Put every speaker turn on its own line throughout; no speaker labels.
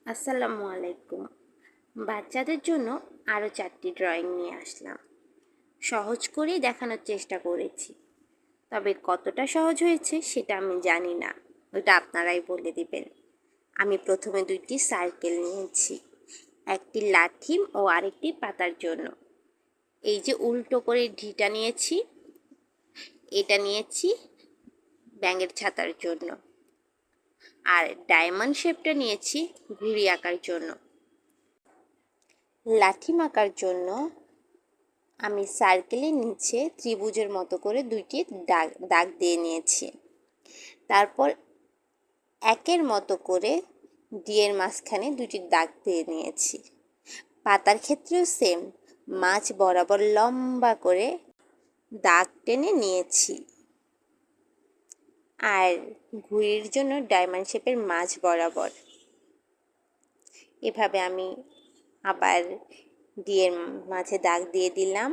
আসসালামু আলাইকুম। বাচ্চাদের জন্য আরও 4টি ড্রয়িং নিয়ে আসলাম। সহজ করেই দেখানোর চেষ্টা করেছি, তবে কতটা সহজ হয়েছে সেটা আমি জানি না, ওটা আপনারাই বলে দিবেন। আমি প্রথমে 2টি সার্কেল নিয়েছি, একটি লাঠি ও আরেকটি পাতার জন্য। এই যে উল্টো করে ঢিটা নিয়েছি, এটা নিয়েছি ব্যাঙের ছাতার জন্য, আর ডায়মন্ড শেপটা নিয়েছি ঘুড়ি আঁকার জন্য। লাঠি আঁকার জন্য আমি সার্কেলের নিচে ত্রিভুজের মতো করে 2টি দাগ দিয়ে নিয়েছি। তারপর একের মতো করে ডিয়ের মাঝখানে 2টি দাগ দিয়ে নিয়েছি। পাতার ক্ষেত্রেও সেম, মাঝ বরাবর লম্বা করে দাগ টেনে নিয়েছি। আর ঘুড়ির জন্য ডায়মন্ড শেপের মাঝ বরাবর। এভাবে আমি আবার ডিয়ের মাঝে দাগ দিয়ে দিলাম,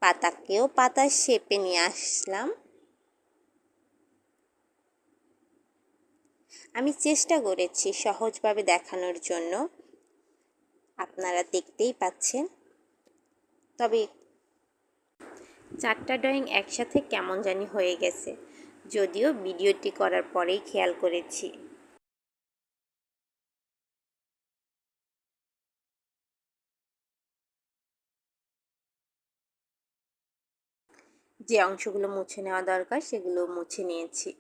পাতাকেও পাতার শেপে নিয়ে আসলাম। আমি চেষ্টা করেছি সহজভাবে দেখানোর জন্য, আপনারা দেখতেই পাচ্ছেন। তবে 4টা ড্রয়িং একসাথে কেমন জানি হয়ে গেছে, যদিও ভিডিওটি করার পরেই খেয়াল করেছি। যে অংশগুলো মুছে নেওয়া দরকার সেগুলো মুছে নিয়েছি।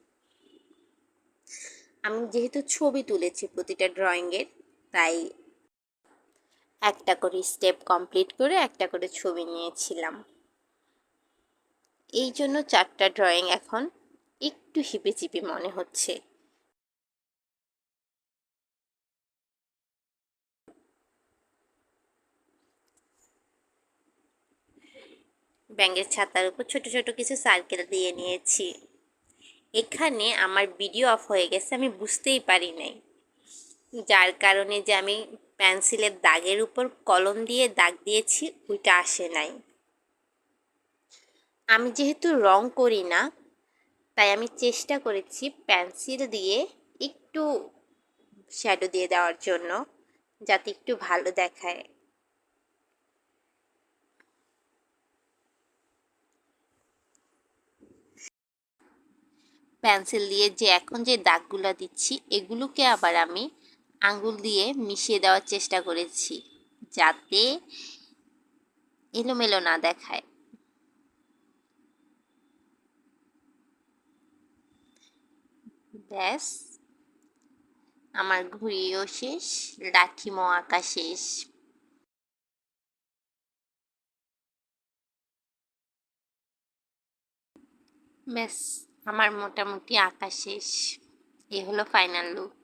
আমি যেহেতু ছবি তুলেছি প্রতিটা ড্রয়িংয়ের, তাই একটা করে স্টেপ কমপ্লিট করে একটা করে ছবি নিয়েছিলাম। এই জন্য 4টা ড্রয়িং এখন একটু হিপেচিপে মনে হচ্ছে। ব্যাঙের ছাতার উপর ছোট ছোট কিছু সার্কেল দিয়ে নিয়েছি। এখানে আমার ভিডিও অফ হয়ে গেছে, আমি বুঝতেই পারি নাই, যার কারণে যে আমি পেন্সিলের দাগের উপর কলম দিয়ে দাগ দিয়েছি ওইটা আসে নাই। আমি যেহেতু রং করি না, তাই আমি চেষ্টা করেছি পেন্সিল দিয়ে একটু শ্যাডো দিয়ে দেওয়ার জন্য, যাতে একটু ভালো দেখায়। পেন্সিল দিয়ে যে এখন যে দাগগুলো দিচ্ছি এগুলোকে আবার আমি আঙ্গুল দিয়ে মিশিয়ে দেওয়ার চেষ্টা করেছি, যাতে এলোমেলো না দেখায়। ব্যাস, আমার ঘুড়িও শেষ, লাঠিমো আঁকা শেষ। ব্যাস, আমার মোটামুটি আঁকা শেষ। এ হলো ফাইনাল লুক।